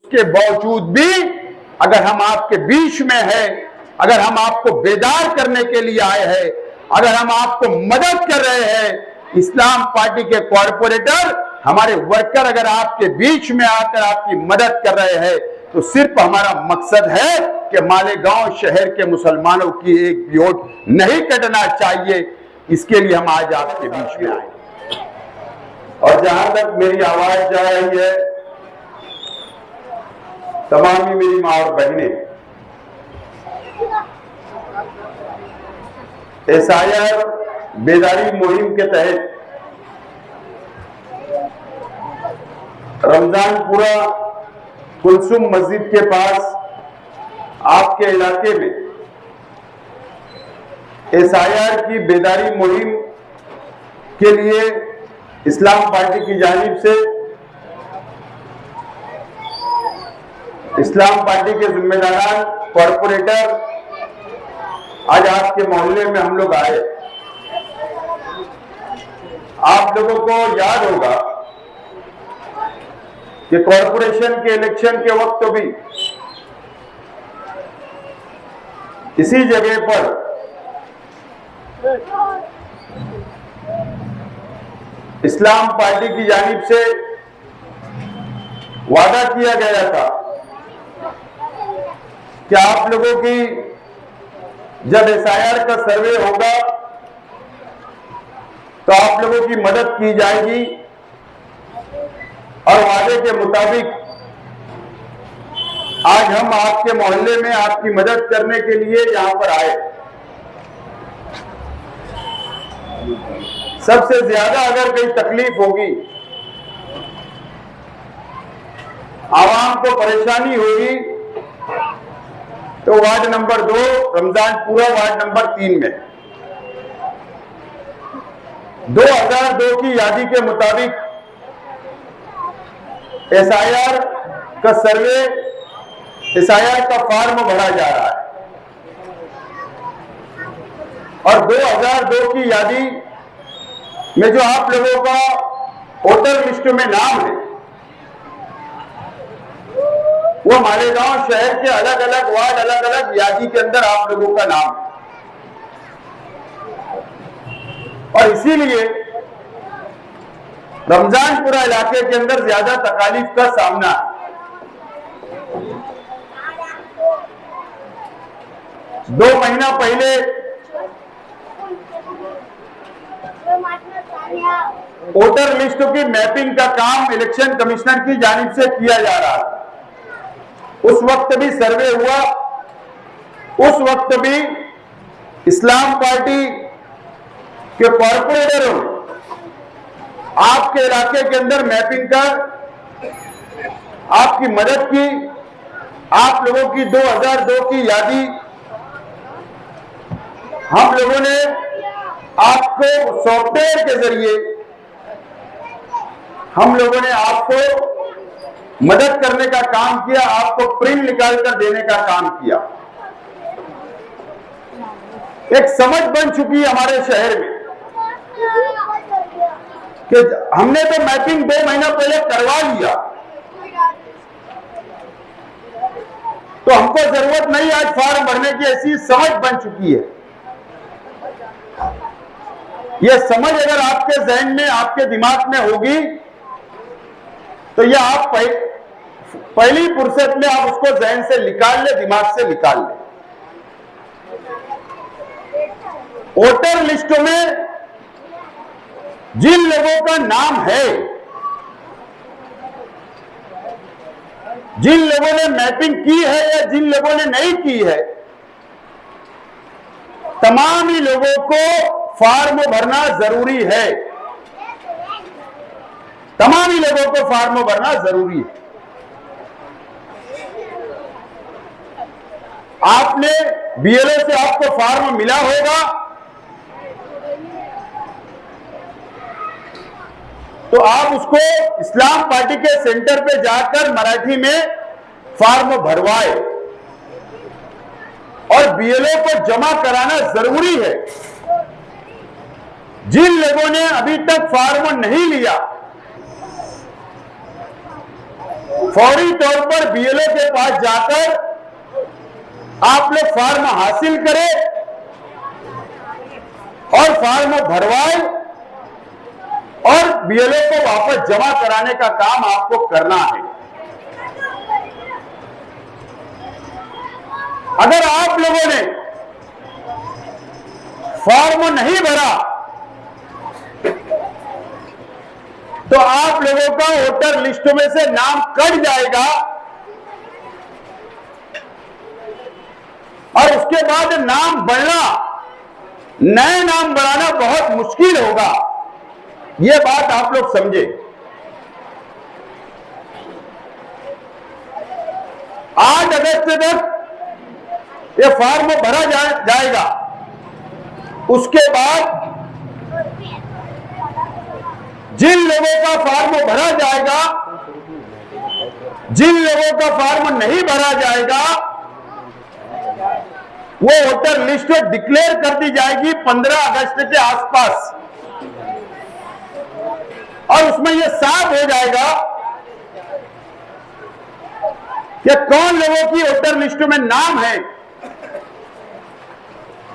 के बावजूद भी अगर हम आपके बीच में हैं, अगर हम आपको बेदार करने के लिए आए हैं, अगर हम आपको मदद कर रहे हैं, इस्लाम पार्टी के कॉरपोरेटर, हमारे वर्कर अगर आपके बीच में आकर आपकी मदद कर रहे हैं, तो सिर्फ हमारा मकसद है कि मालेगांव शहर के मुसलमानों की एक भी वोट नहीं कटना चाहिए। इसके लिए हम आज आपके बीच में आए। और जहां तक मेरी आवाज जा रही है, तमाम ही मेरी मां और बहनें, SIR बेदारी मुहिम के तहत रमजानपुरा कुलसुम मस्जिद के पास आपके इलाके में SIR की बेदारी मुहिम के लिए इस्लाम पार्टी की जानिब से इस्लाम पार्टी के जिम्मेदारान कॉरपोरेटर आज आपके मोहल्ले में हम लोग आए। आप लोगों को याद होगा कि कॉरपोरेशन के इलेक्शन के वक्त भी इसी जगह पर इस्लाम पार्टी की जानिब से वादा किया गया था कि आप लोगों की जब SIR का सर्वे होगा तो आप लोगों की मदद की जाएगी, और वादे के मुताबिक आज हम आपके मोहल्ले में आपकी मदद करने के लिए यहां पर आए। सबसे ज्यादा अगर कोई तकलीफ होगी, आवाम को परेशानी होगी, तो ward number 2 Ramzanpura ward number 3 में 2002 की यादी के मुताबिक SIR का सर्वे, SIR का फॉर्म भरा जा रहा है, और 2002 की यादी में जो आप लोगों का वोटर लिस्ट में नाम है, वो मालेगांव शहर के अलग अलग वार्ड, अलग अलग यादी के अंदर आप लोगों का नाम है। और इसीलिए रमजानपुरा इलाके के अंदर ज्यादा तकालीफ का सामना है। 2 महीना पहले वोटर लिस्ट की मैपिंग का काम इलेक्शन कमिश्नर की जानिब से किया जा रहा था। उस वक्त भी सर्वे हुआ, उस वक्त भी इस्लाम पार्टी के कॉरपोरेटरों ने आपके इलाके के अंदर मैपिंग कर आपकी मदद की। आप लोगों की 2002 की यादी हम लोगों ने आपको सॉफ्टवेयर के जरिए हम लोगों ने आपको मदद करने का काम किया, आपको प्रिंट निकाल कर देने का काम किया। एक समझ बन चुकी है हमारे शहर में कि हमने तो मैपिंग 2 महीना पहले करवा लिया, तो हमको जरूरत नहीं आज फॉर्म भरने की, ऐसी समझ बन चुकी है। यह समझ अगर आपके जहन में, आपके दिमाग में होगी, तो यह आप पहली फुर्सत में आप उसको जहन से निकाल ले, दिमाग से निकाल ले। वोटर लिस्ट में जिन लोगों का नाम है, जिन लोगों ने मैपिंग की है या जिन लोगों ने नहीं की है, तमाम ही लोगों को फॉर्म भरना जरूरी है। तमाम ही लोगों को फॉर्म भरना जरूरी है। आपने BLO से आपको फॉर्म मिला होगा, तो आप उसको इस्लाम पार्टी के सेंटर पे जाकर मराठी में फॉर्म भरवाए, और BLO को जमा कराना जरूरी है। जिन लोगों ने अभी तक फॉर्म नहीं लिया, फौरी तौर पर बीएलओ के पास जाकर आप लोग फॉर्म हासिल करें और फॉर्म भरवाएं और बीएलओ को वापस जमा कराने का काम आपको करना है। अगर आप लोगों ने फॉर्म नहीं भरा तो आप लोगों का वोटर लिस्ट में से नाम कट जाएगा और उसके बाद नाम बढ़ना, नए नाम बढ़ाना बहुत मुश्किल होगा। यह बात आप लोग समझे। 8 अगस्त तक यह फॉर्म भरा जाएगा। उसके बाद जिन लोगों का फॉर्म भरा जाएगा, जिन लोगों का फॉर्म नहीं भरा जाएगा, वो वोटर लिस्ट डिक्लेयर कर दी जाएगी 15 अगस्त के आसपास और उसमें यह साफ हो जाएगा कि कौन लोगों की वोटर लिस्ट में नाम है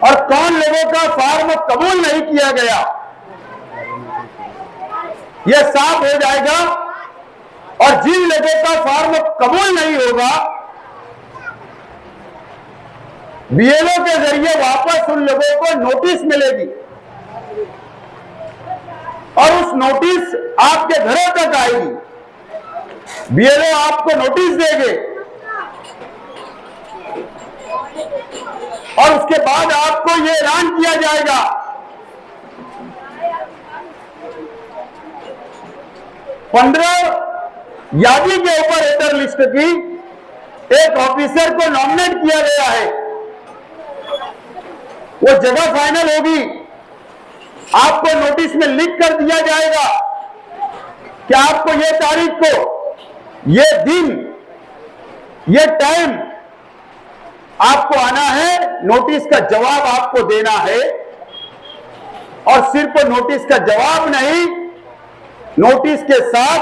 और कौन लोगों का फॉर्म कबूल नहीं किया गया। यह साफ हो जाएगा और जिन लोगों का फॉर्म कबूल नहीं होगा, बीएलओ के जरिए वापस उन लोगों को नोटिस मिलेगी और उस नोटिस आपके घरों तक आएगी। बीएलओ आपको नोटिस देंगे और उसके बाद आपको यह ऐलान किया जाएगा 15 यादी के ऊपर वोटर लिस्ट की एक ऑफिसर को नॉमिनेट किया गया है। वो जगह फाइनल होगी, आपको नोटिस में लिख कर दिया जाएगा कि आपको ये तारीख को, ये दिन, ये टाइम आपको आना है, नोटिस का जवाब आपको देना है। और सिर्फ नोटिस का जवाब नहीं, नोटिस के साथ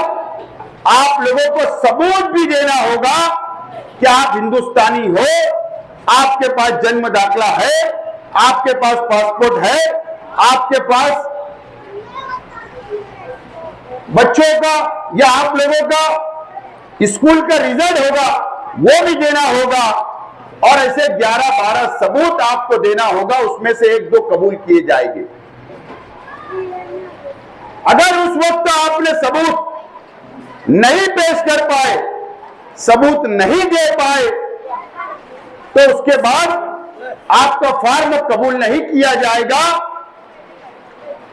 आप लोगों को सबूत भी देना होगा कि आप हिंदुस्तानी हो, आपके पास जन्म दाखला है, आपके पास पासपोर्ट है, आपके पास बच्चों का या आप लोगों का स्कूल का रिजल्ट होगा, वो भी देना होगा। और ऐसे 11-12 सबूत आपको देना होगा, उसमें से 1-2 कबूल किए जाएंगे। अगर उस वक्त आपने सबूत नहीं पेश कर पाए, सबूत नहीं दे पाए, तो उसके बाद आपका फॉर्म कबूल नहीं किया जाएगा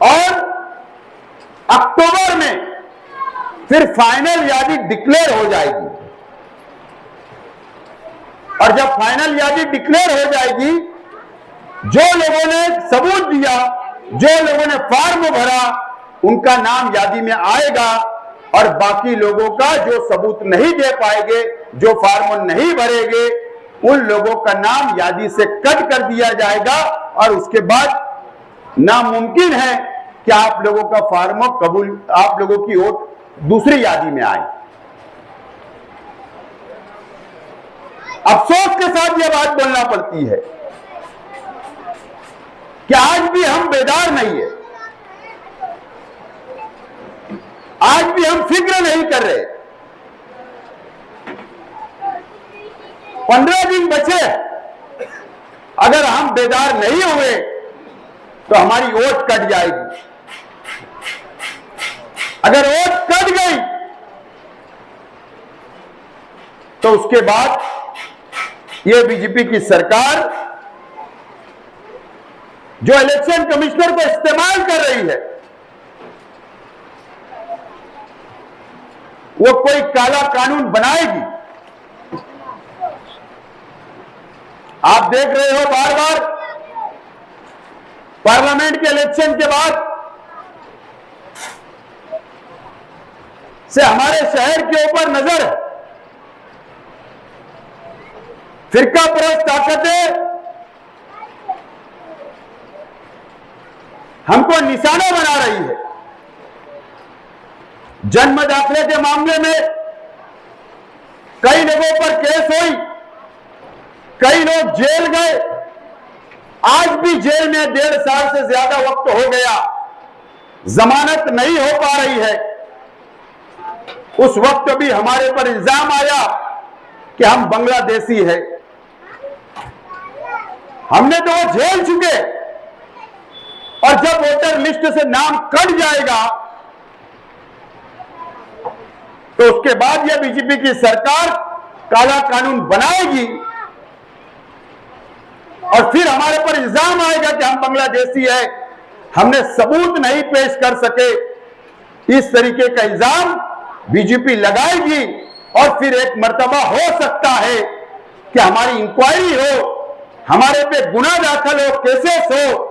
और अक्टूबर में फिर फाइनल यादी डिक्लेयर हो जाएगी। और जब फाइनल यादी डिक्लेयर हो जाएगी, जो लोगों ने सबूत दिया, जो लोगों ने फॉर्म भरा, उनका नाम यादी में आएगा और बाकी लोगों का जो सबूत नहीं दे पाएंगे, जो फॉर्म नहीं भरेंगे, उन लोगों का नाम यादी से कट कर दिया जाएगा और उसके बाद नामुमकिन है कि आप लोगों का फॉर्म कबूल, आप लोगों की वोट दूसरी यादी में आए। अफसोस के साथ यह बात बोलना पड़ती है कि आज भी हम बेदार नहीं है, आज भी हम फिक्र नहीं कर रहे। 15 दिन बचे, अगर हम बेदार नहीं हुए तो हमारी वोट कट जाएगी। अगर वोट कट गई तो उसके बाद ये बीजेपी की सरकार जो इलेक्शन कमिश्नर को इस्तेमाल कर रही है, वो कोई काला कानून बनाएगी। आप देख रहे हो बार बार पार्लियामेंट के इलेक्शन के बाद से हमारे शहर के ऊपर नजर फिरका परस्त ताकतें हमको निशाना बना रही है। जन्म दाखिले के मामले में कई लोगों पर केस हुई, कई लोग जेल गए, आज भी जेल में 1.5 साल से ज्यादा वक्त हो गया, जमानत नहीं हो पा रही है। उस वक्त भी हमारे पर इल्जाम आया कि हम बांग्लादेशी है। हमने तो वो झेल चुके, और जब वोटर लिस्ट से नाम कट जाएगा तो उसके बाद यह बीजेपी की सरकार काला कानून बनाएगी और फिर हमारे पर इल्जाम आएगा कि हम बांग्लादेशी है, हमने सबूत नहीं पेश कर सके। इस तरीके का इल्जाम बीजेपी लगाएगी और फिर एक मर्तबा हो सकता है कि हमारी इंक्वायरी हो, हमारे पे गुनाह दाखिल हो, केसेस हो,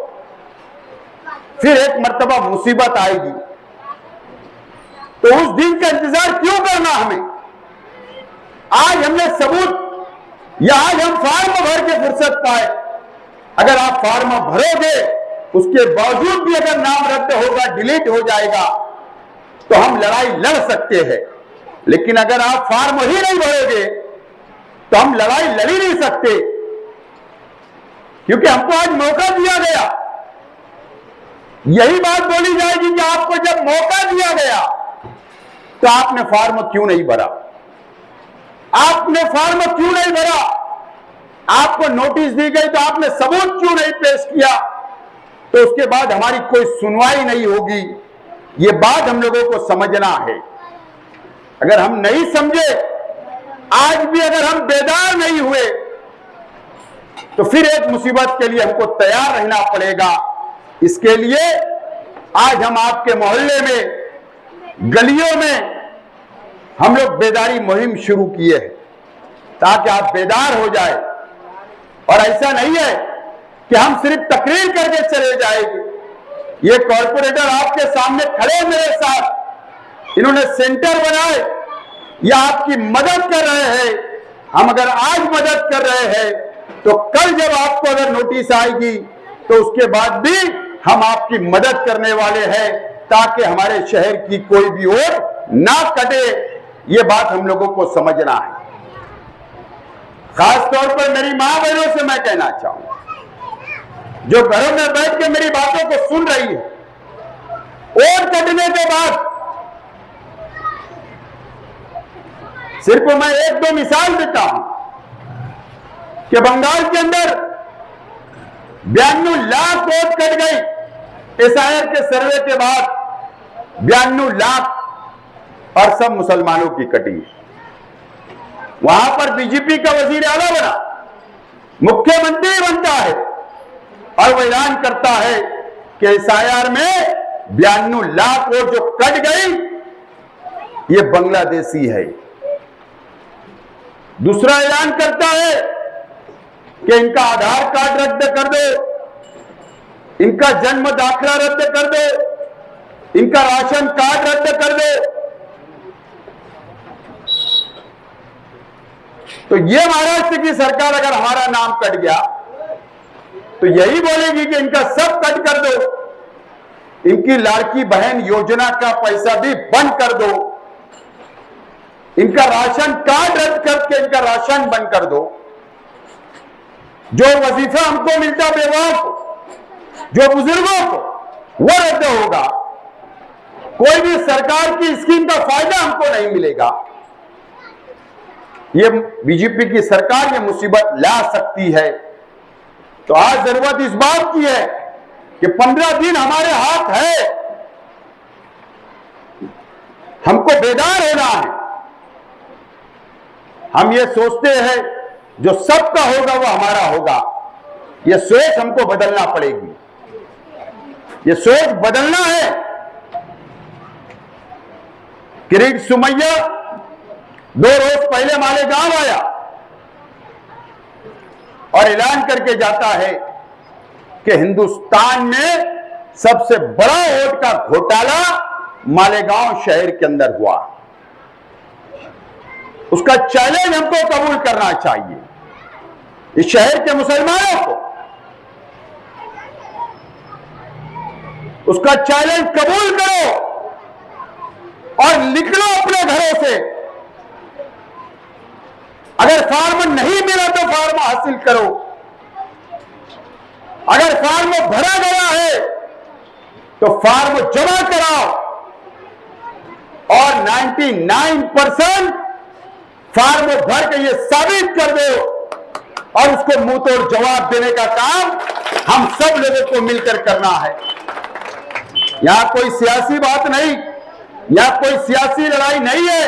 फिर एक मर्तबा मुसीबत आएगी। तो उस दिन का इंतजार क्यों करना हमें? आज हमने सबूत, या आज हम फार्म भर के फुर्सत पाए। अगर आप फार्म भरोगे, उसके बावजूद भी अगर नाम रद्द होगा, डिलीट हो जाएगा, तो हम लड़ाई लड़ सकते हैं। लेकिन अगर आप फार्म ही नहीं भरोगे तो हम लड़ाई लड़ ही नहीं सकते, क्योंकि हमको आज मौका दिया गया। यही बात बोली जाएगी कि आपको जब मौका दिया गया तो आपने फार्म क्यों नहीं भरा? आपने फार्म क्यों नहीं भरा? आपको नोटिस दी गई तो आपने सबूत क्यों नहीं पेश किया? तो उसके बाद हमारी कोई सुनवाई नहीं होगी। ये बात हम लोगों को समझना है। अगर हम नहीं समझे, आज भी अगर हम बेदार नहीं हुए, तो फिर एक मुसीबत के लिए हमको तैयार रहना पड़ेगा। इसके लिए आज हम आपके मोहल्ले में, गलियों में हम लोग बेदारी मुहिम शुरू किए हैं, ताकि आप बेदार हो जाए। और ऐसा नहीं है कि हम सिर्फ तकरीर करके चले जाएंगे। ये कॉर्पोरेटर आपके सामने खड़े मेरे साथ, इन्होंने सेंटर बनाए, या आपकी मदद कर रहे हैं। हम अगर आज मदद कर रहे हैं तो कल जब आपको अगर नोटिस आएगी तो उसके बाद भी हम आपकी मदद करने वाले हैं, ताकि हमारे शहर की कोई भी वोट ना कटे। ये बात हम लोगों को समझना है। खास तौर पर मेरी मां बहनों से मैं कहना चाहूंगा, जो घरों में बैठ के मेरी बातों को सुन रही है, वोट कटने के बाद सिर्फ मैं 1-2 मिसाल देता हूं कि बंगाल के अंदर 92 लाख वोट कट गई। एसआईआर के सर्वे के बाद 92 लाख, और सब मुसलमानों की कटी। वहां पर बीजेपी का वजीर आला बना, मुख्यमंत्री बनता है, और वो ऐलान करता है कि एसआईआर में 92 लाख वोट जो कट गई, ये बांग्लादेशी है। दूसरा ऐलान करता है कि इनका आधार कार्ड रद्द कर दो, इनका जन्म दाखिला रद्द कर दो, इनका राशन कार्ड रद्द कर दो। तो ये महाराष्ट्र की सरकार अगर हमारा नाम कट गया तो यही बोलेगी कि इनका सब कट कर दो, इनकी लाड़की बहन योजना का पैसा भी बंद कर दो, इनका राशन कार्ड रद्द करके इनका राशन बंद कर दो, जो वजीफा हमको मिलता बेवाओं को, जो बुजुर्गों को, वो रद्द होगा। कोई भी सरकार की स्कीम का फायदा हमको नहीं मिलेगा। ये बीजेपी की सरकार ये मुसीबत ला सकती है। तो आज जरूरत इस बात की है कि 15 दिन हमारे हाथ है, हमको बेदार होना है। हम ये सोचते हैं जो सबका होगा वो हमारा होगा, ये सोच हमको बदलना पड़ेगी। ये सोच बदलना है। किरीट सुमैया 2 रोज पहले मालेगांव आया और ऐलान करके जाता है कि हिंदुस्तान में सबसे बड़ा वोट का घोटाला मालेगांव शहर के अंदर हुआ। उसका चैलेंज हमको कबूल करना चाहिए, इस शहर के मुसलमानों को उसका चैलेंज कबूल करो और निकलो अपने घरों से अगर फार्म नहीं मिला तो फार्म हासिल करो। अगर फार्म भरा गया है तो फार्म जमा कराओ और 99% फार्म भर के ये साबित कर दो और उसको मुंह तोड़ जवाब देने का काम हम सब लोगों को मिलकर करना है। यहां कोई सियासी बात नहीं, यहां कोई सियासी लड़ाई नहीं है,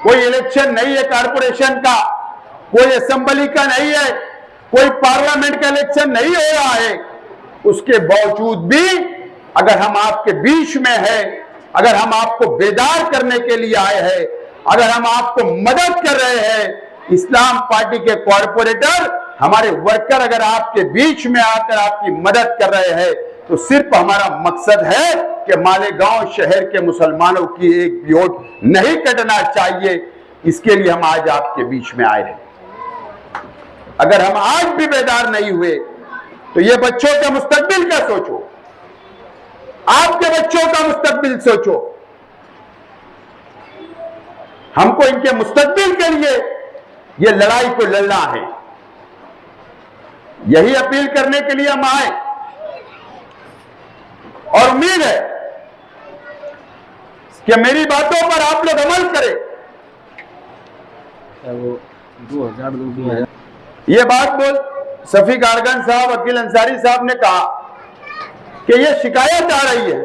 कोई इलेक्शन नहीं है कारपोरेशन का, कोई असेंबली का नहीं है, कोई पार्लियामेंट का इलेक्शन नहीं हो रहा है। उसके बावजूद भी अगर हम आपके बीच में हैं, अगर हम आपको बेदार करने के लिए आए हैं, अगर हम आपको मदद कर रहे हैं, इस्लाम पार्टी के कॉर्पोरेटर, हमारे वर्कर अगर आपके बीच में आकर आपकी मदद कर रहे हैं तो सिर्फ हमारा मकसद है कि मालेगांव शहर के मुसलमानों की एक भी वोट नहीं कटना चाहिए। इसके लिए हम आज आपके बीच में आए हैं। अगर हम आज भी बेदार नहीं हुए तो ये बच्चों के मुस्तकबिल का सोचो, आपके बच्चों का मुस्तकबिल सोचो। हमको इनके मुस्तकबिल के लिए ये लड़ाई को लड़ना है। यही अपील करने के लिए हम आए और उम्मीद है कि मेरी बातों पर आप लोग अमल करें। वो 2002 ये बात बोल शफीक आरगन साहब, अकील अंसारी साहब ने कहा कि ये शिकायत आ रही है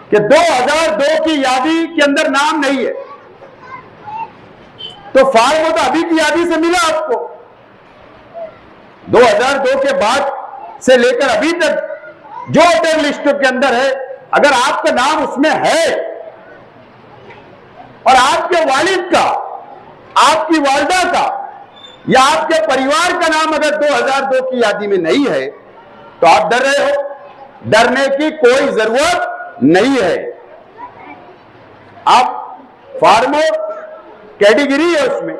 कि 2002 की यादी के अंदर नाम नहीं है। तो फार्म तो अभी की यादी से मिला आपको, 2002 के बाद से लेकर अभी तक जो वोटर लिस्ट के अंदर है, अगर आपका नाम उसमें है और आपके वालिद का, आपकी वालिदा का या आपके परिवार का नाम अगर 2002 की यादी में नहीं है तो आप डर रहे हो। डरने की कोई जरूरत नहीं है। आप फार्मो कैटेगरी है उसमें,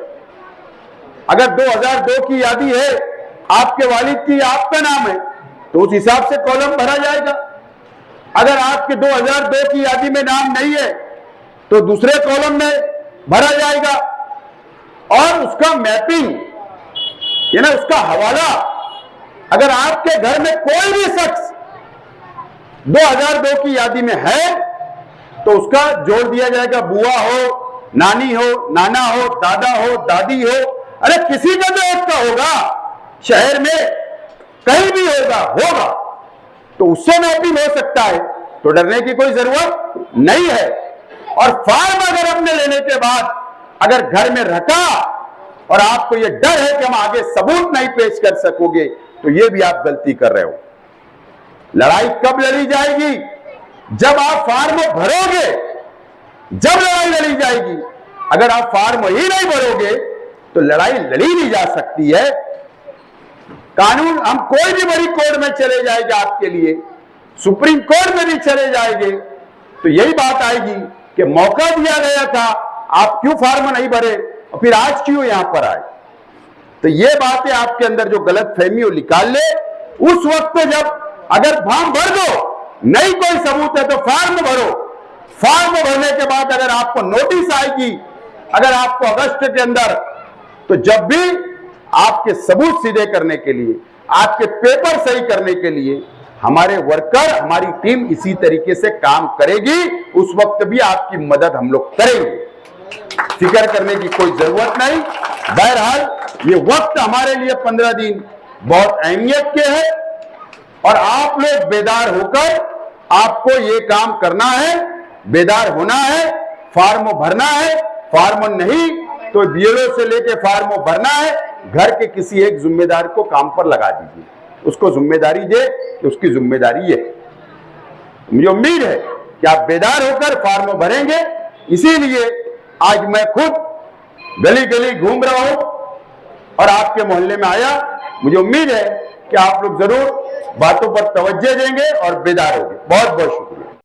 अगर 2002 की यादी है, आपके वालिद की, आपका नाम है तो उस हिसाब से कॉलम भरा जाएगा। अगर आपके 2002 की यादी में नाम नहीं है तो दूसरे कॉलम में भरा जाएगा और उसका मैपिंग यानी उसका हवाला, अगर आपके घर में कोई भी शख्स 2002 की यादी में है तो उसका जोड़ दिया जाएगा। बुआ हो, नानी हो, नाना हो, दादा हो, दादी हो, अरे किसी का तो एक का होगा, शहर में कहीं भी होगा तो उससे मैपिंग हो सकता है। तो डरने की कोई जरूरत नहीं है। और फार्म अगर हमने लेने के बाद अगर घर में रखा और आपको यह डर है कि हम आगे सबूत नहीं पेश कर सकोगे तो यह भी आप गलती कर रहे हो। लड़ाई कब लड़ी जाएगी? जब आप फार्म भरोगे, जब लड़ाई लड़ी जाएगी। अगर आप फार्म ही नहीं भरोगे तो लड़ाई लड़ी नहीं जा सकती है। कानून, हम कोई भी बड़ी कोर्ट में चले जाएंगे आपके लिए, सुप्रीम कोर्ट में भी चले जाएंगे तो यही बात आएगी कि मौका दिया गया था, आप क्यों फार्म नहीं भरे और फिर आज क्यों यहां पर आए। तो ये बातें आपके अंदर जो गलत फहमी हो निकाल ले। उस वक्त जब अगर फॉर्म भर दो, नहीं कोई सबूत है तो फार्म भरो। फार्म भरने के बाद अगर आपको नोटिस आएगी, अगर आपको अगस्त के अंदर, तो जब भी आपके सबूत सीधे करने के लिए, आपके पेपर सही करने के लिए हमारे वर्कर, हमारी टीम इसी तरीके से काम करेगी। उस वक्त भी आपकी मदद हम लोग करेंगे, फिक्र करने की कोई जरूरत नहीं। बहरहाल ये वक्त हमारे लिए 15 दिन बहुत अहमियत के है और आप लोग बेदार होकर आपको ये काम करना है, बेदार होना है, फार्म भरना है। फार्म नहीं तो बीएलओ से लेके फार्म भरना है, घर के किसी एक जिम्मेदार को काम पर लगा दीजिए, उसको जिम्मेदारी दे कि उसकी जिम्मेदारी है। मुझे उम्मीद है कि आप बेदार होकर फार्म भरेंगे। इसीलिए आज मैं खुद गली गली घूम रहा हूं और आपके मोहल्ले में आया। मुझे उम्मीद है कि आप लोग जरूर बातों पर तवज्जो देंगे और बेदार होंगे। बहुत बहुत शुक्रिया।